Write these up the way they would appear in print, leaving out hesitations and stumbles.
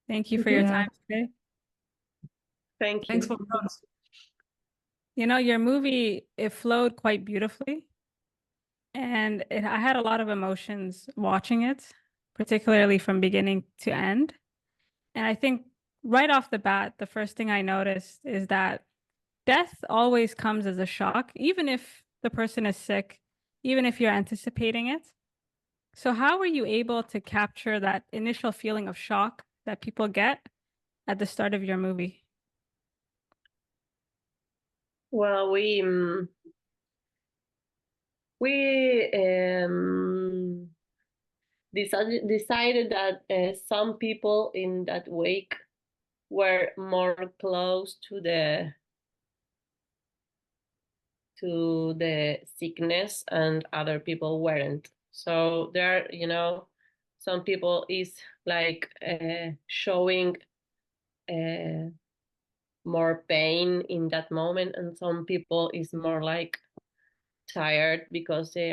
Thank you for your time today. Thank you. Thanks for yours. You know, your movie, it flowed quite beautifully. And I had a lot of emotions watching it, particularly from beginning to end. And I think right off the bat, the first thing I noticed is that death always comes as a shock, even if the person is sick, even if you're anticipating it. So how were you able to capture that initial feeling of shock that people get at the start of your movie? Well, we decided that some people in that wake were more close to the sickness and other people weren't. So there, some people is like showing more pain in that moment, and some people is more like tired because they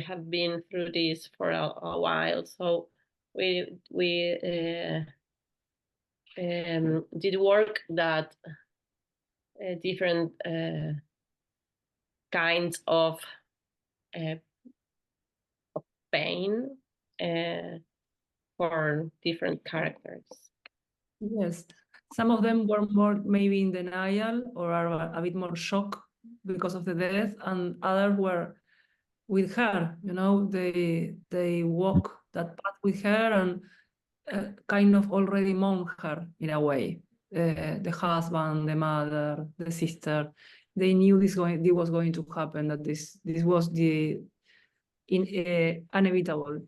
have been through this for a while. So we did work that different kinds of pain for different characters. Yes, some of them were more maybe in denial or are a bit more shocked because of the death, and others were with her. You know, they walk that path with her and kind of already mourn her in a way. The husband, the mother, the sister, they knew this was going to happen. That this was the inevitable.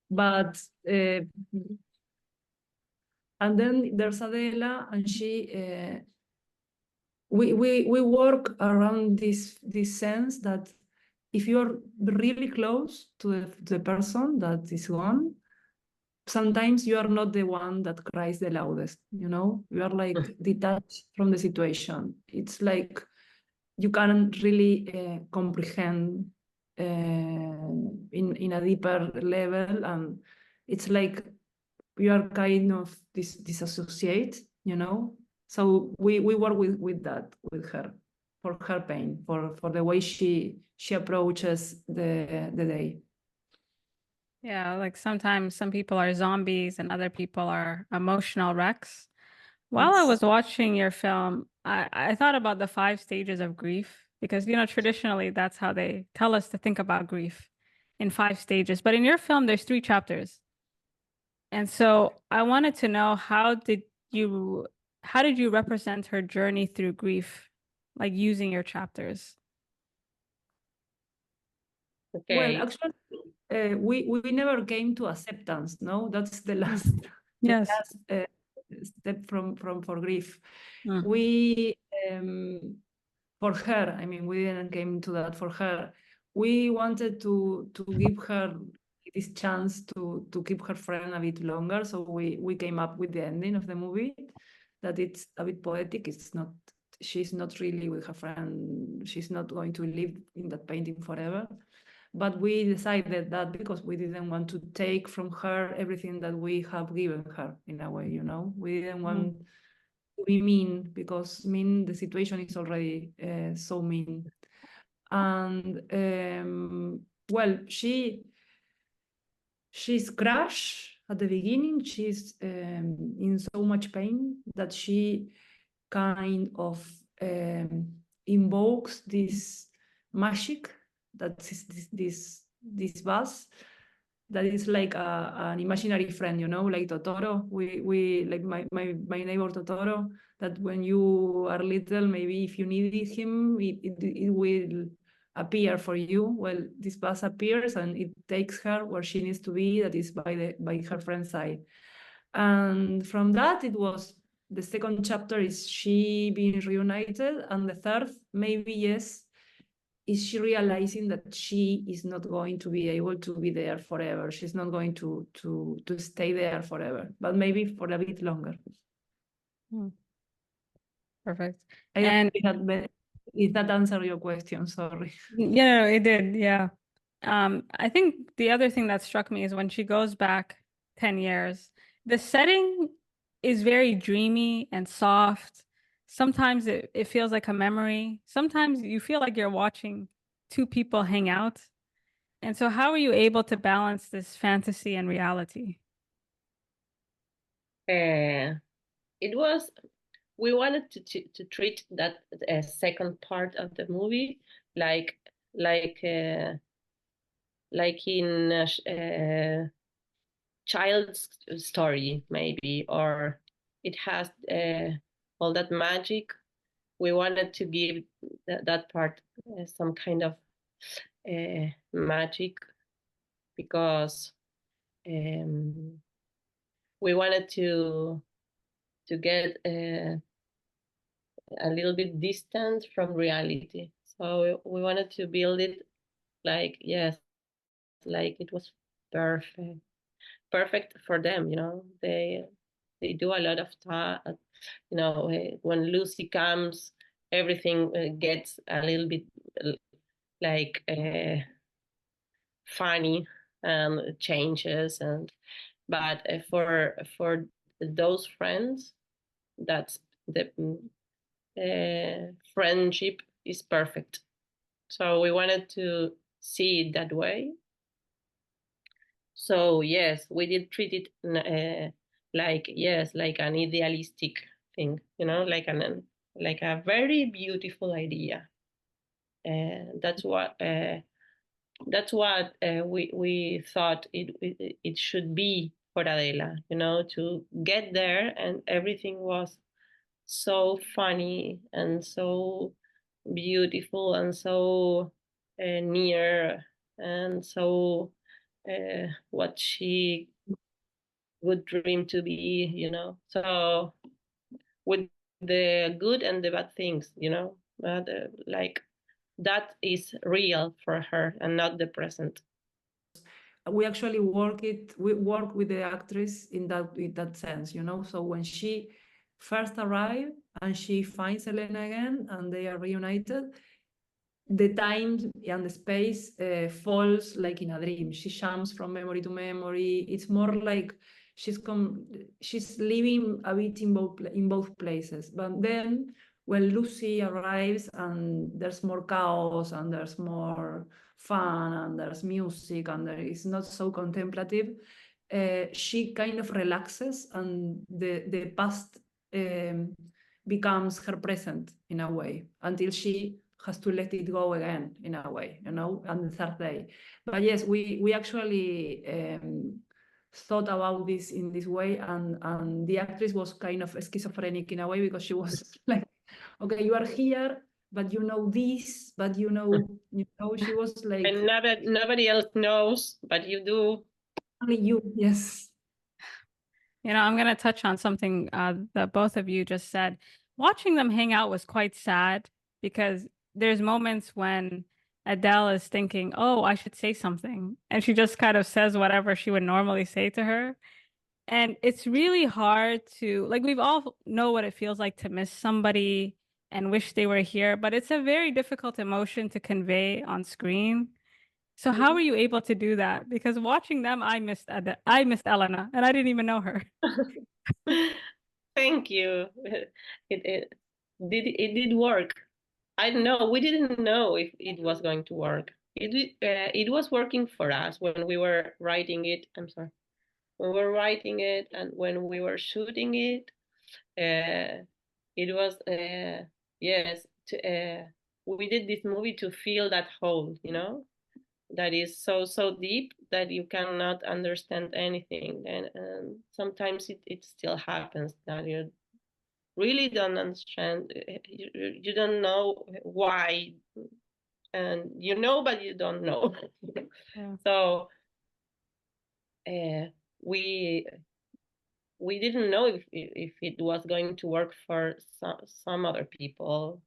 But and then there's Adela, and she. We work around this sense that if you're really close to the person that is gone, sometimes you are not the one that cries the loudest. You know, you are like detached from the situation. It's like you can't really comprehend in a deeper level, and it's like you are kind of disassociate, you know. So we work with that, with her, for her pain, for the way she approaches the day. Yeah, like sometimes some people are zombies and other people are emotional wrecks. While I was watching your film, I thought about the 5 stages of grief because, you know, traditionally that's how they tell us to think about grief, in 5 stages. But in your film, there's 3 chapters. And so I wanted to know, how did you represent her journey through grief, like using your chapters? Okay. Well, actually, we never came to acceptance. No, that's the last Yes. the last step from for grief. Mm. We for her, I mean, we didn't came to that for her. We wanted to give her this chance to keep her friend a bit longer. So we came up with the ending of the movie, that it's a bit poetic. It's not, she's not really with her friend. She's not going to live in that painting forever. But we decided that because we didn't want to take from her everything that we have given her, in a way, you know. We didn't want to be mean, because the situation is already so mean. And well, she's crushed at the beginning. She's in so much pain that she kind of invokes this magic, that is this bus that is like an imaginary friend, you know, like Totoro. We like my neighbor Totoro, that when you are little, maybe if you needed him, it will appear for you. Well, this bus appears and it takes her where she needs to be, that is by her friend's side. And from that, it was the second chapter is she being reunited, and the third, maybe, yes, is she realizing that she is not going to be able to be there forever. She's not going to stay there forever, but maybe for a bit longer. Perfect. And if that answered your question, sorry. Yeah, no, it did. Yeah. I think the other thing that struck me is when she goes back 10 years The setting is very dreamy and soft. Sometimes it feels like a memory. Sometimes you feel like you're watching two people hang out. And so how are you able to balance this fantasy and reality? Uh, it was we wanted to treat that second part of the movie like like uh, like in a child's story maybe, or it has all that magic. We wanted to give that part some kind of magic because um, we wanted to get a little bit distant from reality. So we wanted to build it like, yes, like it was perfect, perfect for them. They do a lot of stuff. When Lucy comes, everything gets a little bit like funny and changes, and but for those friends, that's the friendship is perfect. So we wanted to see it that way. So yes, we did treat it like, yes, like an idealistic thing, like a very beautiful idea. That's what we thought it should be for Adela, to get there, and everything was so funny and so beautiful and so near, and so what she would dream to be, So with the good and the bad things, but like that is real for her and not the present. We actually we work with the actress in that sense, so when she first arrived and she finds Elena again and they are reunited, the time and the space falls like in a dream. She jumps from memory to memory. It's more like she's living a bit in both places. But then when Lucy arrives and there's more chaos and there's more fun and there's music and there is not so contemplative, she kind of relaxes, and the past becomes her present in a way until she has to let it go again in a way, on the third day. But yes, we actually thought about this in this way, and the actress was kind of schizophrenic in a way, because she was like, okay, you are here, but you know this, but she was like, And nobody else knows, but you do. only you, yes. I'm going to touch on something that both of you just said. Watching them hang out was quite sad because there's moments when Adele is thinking, oh, I should say something. And she just kind of says whatever she would normally say to her. And it's really hard to, like, we've all know what it feels like to miss somebody and wish they were here, but it's a very difficult emotion to convey on screen. So how were you able to do that? Because watching them, I missed Elena, and I didn't even know her. Thank you. It did work. I don't know. We didn't know if it was going to work. It was working for us when we were writing it. I'm sorry. When we were writing it and when we were shooting it, it was yes. We did this movie to fill that hole, that is so deep that you cannot understand anything, and sometimes it still happens that you really don't understand. You don't know why, and but you don't know. Yeah. So uh, we we didn't know if it was going to work for some other people.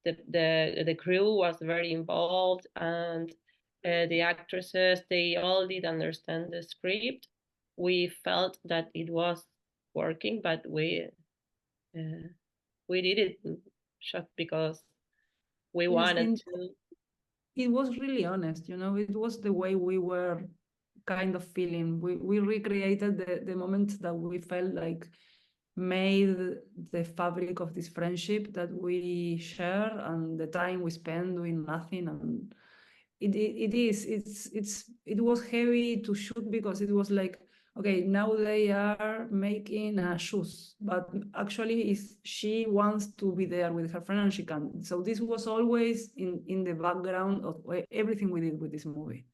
The crew was very involved, and the actresses, they all did understand the script. We felt that it was working, but uh, we did it just because we Yes, wanted to. it was really honest, it was the way we were kind of feeling. We recreated the moments that we felt like made the fabric of this friendship that we share and the time we spend doing nothing. And it was heavy to shoot because it was like, okay, now they are making shoes, but actually is she wants to be there with her friend and she can. So this was always in the background of everything we did with this movie.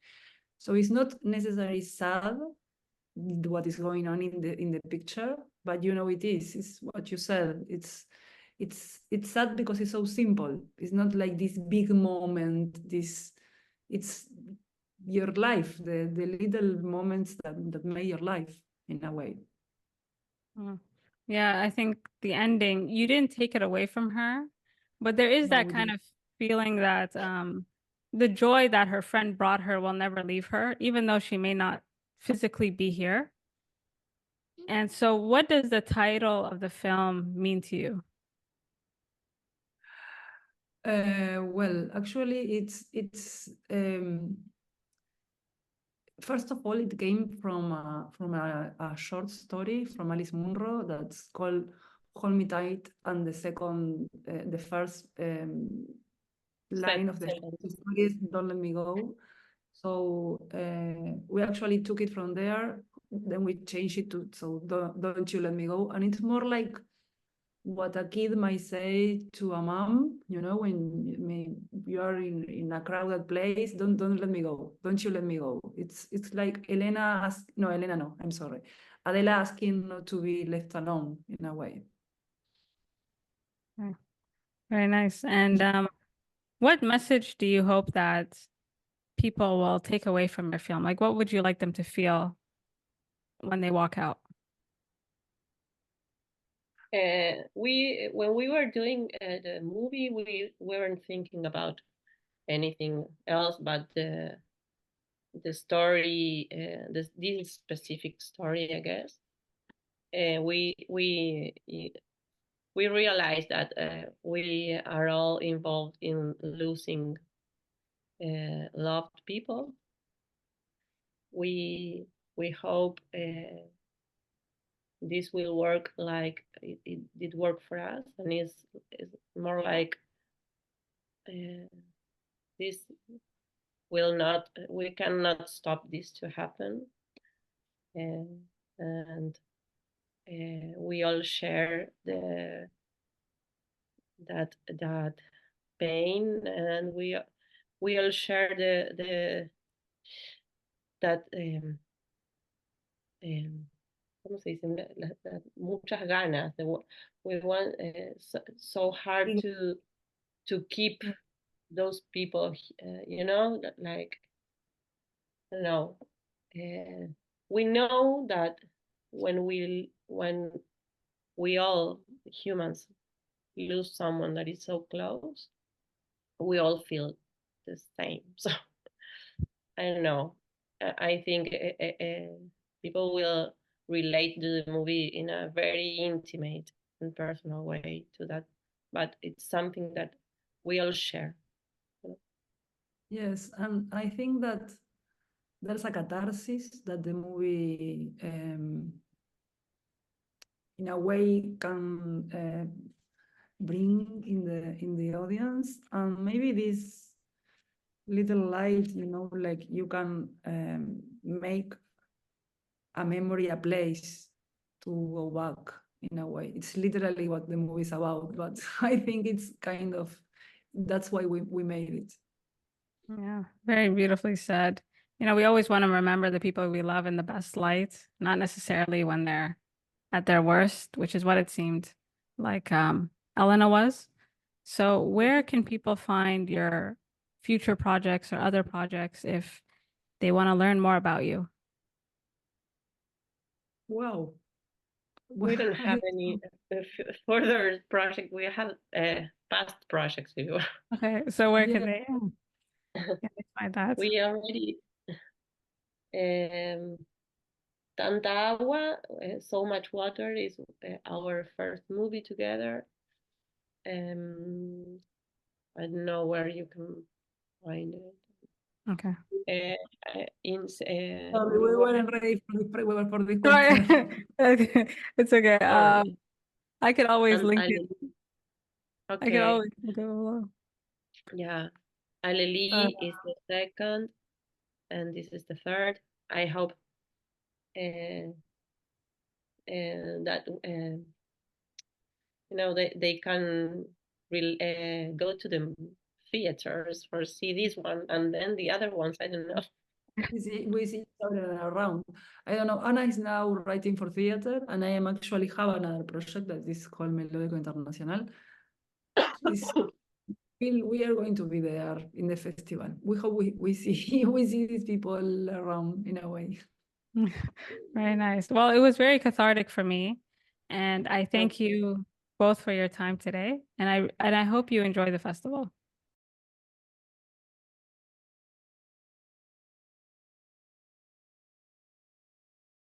So it's not necessarily sad what is going on in the picture, but you know it's what you said. It's sad because it's so simple. It's not like this big moment. It's your life, the little moments that make your life in a way. Mm. Yeah, I think the ending, you didn't take it away from her, but there is No, that we kind did. of feeling that the joy that her friend brought her will never leave her, even though she may not physically be here. And so, what does the title of the film mean to you? Well, actually, it's first of all, it came from a short story from Alice Munro that's called "Hold Me Tight," and the first line of the story is "Don't Let Me Go." So we actually took it from there. Then we changed it to "So don't you let me go," and it's more like what a kid might say to a mom, when you are in a crowded place, don't let me go, don't you let me go. It's like Elena, no, I'm sorry. Adela asking not to be left alone in a way. Okay. Very nice. And what message do you hope that people will take away from your film? Like, what would you like them to feel when they walk out? We when we were doing the movie, we weren't thinking about anything else but the story, this specific story, I guess. We realized that we are all involved in losing loved people. We hope this will work like it did work for us, and is more like this will not, we cannot stop this to happen, and we all share that pain, and we all share the that ¿cómo se dice? Muchas ganas. We want so hard to keep those people, like, I don't know. We know that when we all humans lose someone that is so close, we all feel the same. So I don't know. I think people will relate to the movie in a very intimate and personal way to that, but it's something that we all share. Yes, and I think that there's a catharsis that the movie in a way can bring in the audience, and maybe this little light, like you can make a memory a place to go back in a way. It's literally what the movie is about, but I think it's kind of that's why we made it. Yeah, very beautifully said. You know, we always want to remember the people we love in the best light, not necessarily when they're at their worst, which is what it seemed like Elena was. So where can people find your future projects or other projects if they want to learn more about you? Wow. We don't have any further project. We have past projects. Okay, so where Yeah. can they find that? We already um, Tanta Agua, So Much Water is our first movie together. I don't know where you can find it. Okay. in Sorry, we weren't ready for this Sorry. question. It's okay. sorry, I could always and link it. Aleli. I could Okay, always link it below. yeah, Uh, Aleli is the second, and this is the third. I hope uh, that they can go to the theaters for see this one, and then the other ones I don't know. we see each other around. I don't know. Anna is now writing for theater, and I am actually have another project that is called Melódico Internacional. This we are going to be there in the festival. We hope we see we see these people around in a way. Very nice. Well, it was very cathartic for me, and I So thank you both for your time today, and I hope you enjoy the festival.